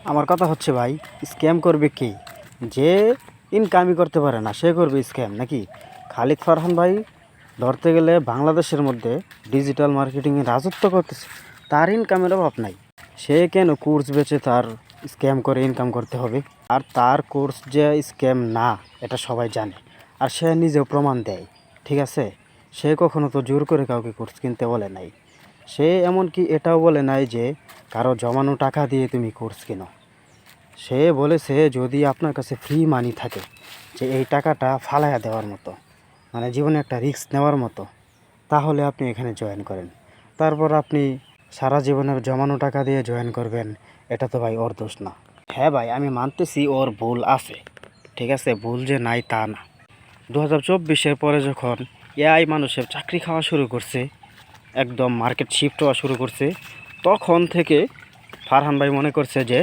আমার কথা হচ্ছে ভাই, স্ক্যাম করবে কে? যে ইনকামই করতে পারে না সে করবে স্ক্যাম নাকি? খালিদ ফারহান ভাই ধরতে গেলে বাংলাদেশের মধ্যে ডিজিটাল মার্কেটিংয়ে রাজত্ব করতেছে, তার ইনকামের অভাব নাই। সে কেন কোর্স বেচে তার স্ক্যাম করে ইনকাম করতে হবে? আর তার কোর্স যে স্ক্যাম না এটা সবাই জানে, আর সে নিজেও প্রমাণ দেয়। ঠিক আছে, সে কখনো তো জোর করে কাউকে কোর্স কিনতে বলে নাই। সে এমনকি এটাও বলে নাই যে কারো জমানো টাকা দিয়ে তুমি কোর্স কিনো। সে বলেছে যদি আপনার কাছে ফ্রি মানি থাকে, যে এই টাকাটা ফালাইয়া দেওয়ার মতো, মানে জীবনে একটা রিস্ক নেওয়ার মতো, তাহলে আপনি এখানে জয়েন করেন। তারপর আপনি সারা জীবনের জমানো টাকা দিয়ে জয়েন করবেন, এটা তো ভাই ওর দোষ না। হ্যাঁ ভাই, আমি মানতেছি ওর ভুল আছে, ঠিক আছে, ভুল যে নাই তা না। 2024-এর পরে যখন এআই মানুষের চাকরি খাওয়া শুরু করছে, একদম মার্কেট শিফট হওয়া শুরু করছে, তখন থেকে ফারহান ভাই মনে করছে যে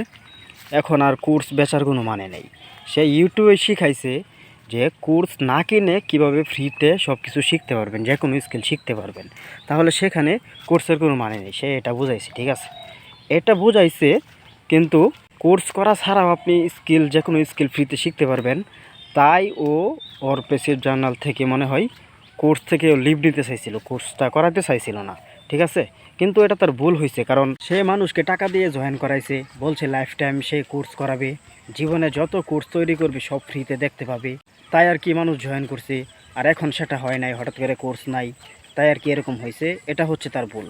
এখন আর কোর্স বেচার কোনো মানে নেই। সে ইউটিউবে শিখাইছে যে কোর্স না কিনে কীভাবে ফ্রিতে সব কিছু শিখতে পারবেন, যে কোনো স্কিল শিখতে পারবেন, তাহলে সেখানে কোর্সের কোনো মানে নেই। সে এটা বুঝাইছে, ঠিক আছে, এটা বুঝাইছে, কিন্তু কোর্স করা ছাড়াও আপনি স্কিল, যে কোনো স্কিল ফ্রিতে শিখতে পারবেন, তাই ও ওর পেসিভ জার্নাল থেকে মনে হয় কোর্স থেকে ও লিভ নিতে চাইছিল, কোর্সটা করাতে চাইছিল না। ঠিক আছে, কিন্তু এটা তার ভুল হয়েছে, কারণ সে মানুষকে টাকা দিয়ে জয়েন করাইছে, বলছে লাইফ টাইম সে কোর্স করাবে, জীবনে যত কোর্স তৈরি করবে সব ফ্রিতে দেখতে পাবে, তাই আর কি মানুষ জয়েন করছে। আর এখন সেটা হয় নাই, হঠাৎ করে কোর্স নাই, তাই আর কি এরকম হয়েছে। এটা হচ্ছে তার ভুল।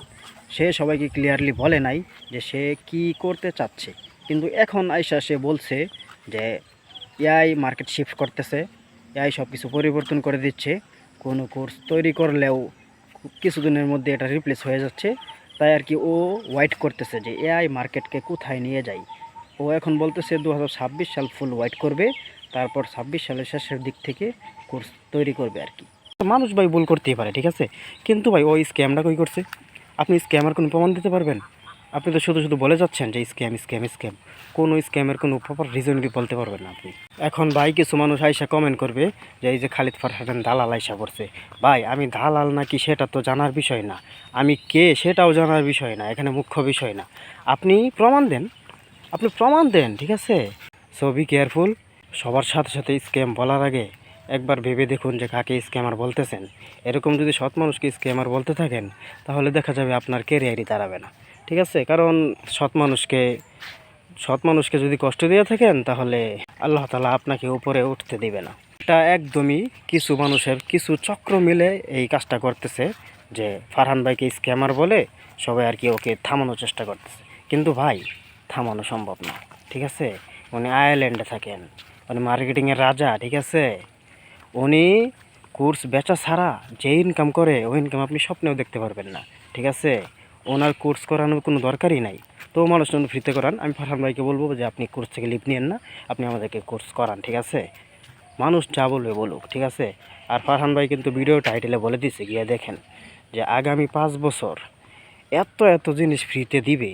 সে সবাইকে ক্লিয়ারলি বলে নাই যে সে কি করতে চাচ্ছে, কিন্তু এখন আইসা সে বলছে যে এআই মার্কেট শিফট করতেছে, এআই সব কিছু পরিবর্তন করে দিচ্ছে, কোনো কোর্স তৈরি করলেও কিছুদিনের মধ্যে এটা রিপ্লেস হয়ে যাচ্ছে, তাই আর কি ও ওয়েট করতেছে যে এআই মার্কেটকে কোথায় নিয়ে যায়। ও এখন বলতেছে 2026 সাল ফুল ওয়েট করবে, তারপর 26 সালের শেষের দিক থেকে কোর্স তৈরি করবে আর কি। মানুষ ভাই ভুল করতেই পারে, ঠিক আছে, কিন্তু ভাই ওই স্ক্যামটা কই করছে? আপনি স্ক্যামের কোনো প্রমাণ দিতে পারবেন? আপনি তো শুধু শুধু বলে যাচ্ছেন যে স্ক্যাম স্ক্যাম স্ক্যাম, কোনো স্ক্যামের কোনো প্রপার রিজনই বলতে পারবেন না আপনি। এখন ভাই কিছু মানুষ আইসা কমেন্ট করবে যে এই যে খালিদ ফারহান দালাল আইসা পড়ছে। ভাই আমি দালাল নাকি সেটা তো জানার বিষয় না, আমি কে সেটাও জানার বিষয় না, এখানে মুখ্য বিষয় না। আপনি প্রমাণ দেন, আপনি প্রমাণ দেন, ঠিক আছে। So be careful. সবার সাথে সাথে স্ক্যাম বলার আগে একবার ভেবে দেখুন যে কাকে স্ক্যামার বলতেছেন। এরকম যদি সৎ মানুষকে স্ক্যামার বলতে থাকেন, তাহলে দেখা যাবে আপনার ক্যারিয়ারই দাঁড়াবে না, ঠিক আছে। কারণ সৎ মানুষকে যদি কষ্ট দিয়ে থাকেন, তাহলে আল্লাহ তাআলা আপনাকে উপরে উঠতে দিবে না। এটা একদমই কিছু মানুষের কিছু চক্র মিলে এই কাজটা করতেছে, যে ফারহান ভাইকে স্ক্যামার বলে সবাই আর কি ওকে থামানোর চেষ্টা করতেছে, কিন্তু ভাই থামানো সম্ভব না, ঠিক আছে। উনি আয়ারল্যান্ডে থাকেন, উনি মার্কেটিংয়ের রাজা, ঠিক আছে। উনি কোর্স বেচা ছাড়া যে ইনকাম করে ওই ইনকাম আপনি স্বপ্নেও দেখতে পারবেন না, ঠিক আছে। ওনার কোর্স করানোর কোনো দরকারই নাই। তো মানুষ জন্য ফ্রিতে করান। আমি ফারহান ভাইকে বলবো যে আপনি কোর্স থেকে লিভ নিয়েন না, আপনি আমাদেরকে কোর্স করান, ঠিক আছে। মানুষ যা বলবে বলুক, ঠিক আছে। আর ফারহান ভাই কিন্তু ভিডিও টাইটেলে বলে দিছে, গিয়ে দেখেন, যে আগামী 5 বছর এত এত জিনিস ফ্রিতে দিবে,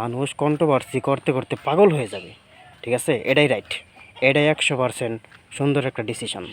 মানুষ কন্ট্রোভার্সি করতে করতে পাগল হয়ে যাবে, ঠিক আছে। এটাই রাইট, এটাই 100% সুন্দর একটা ডিসিশন।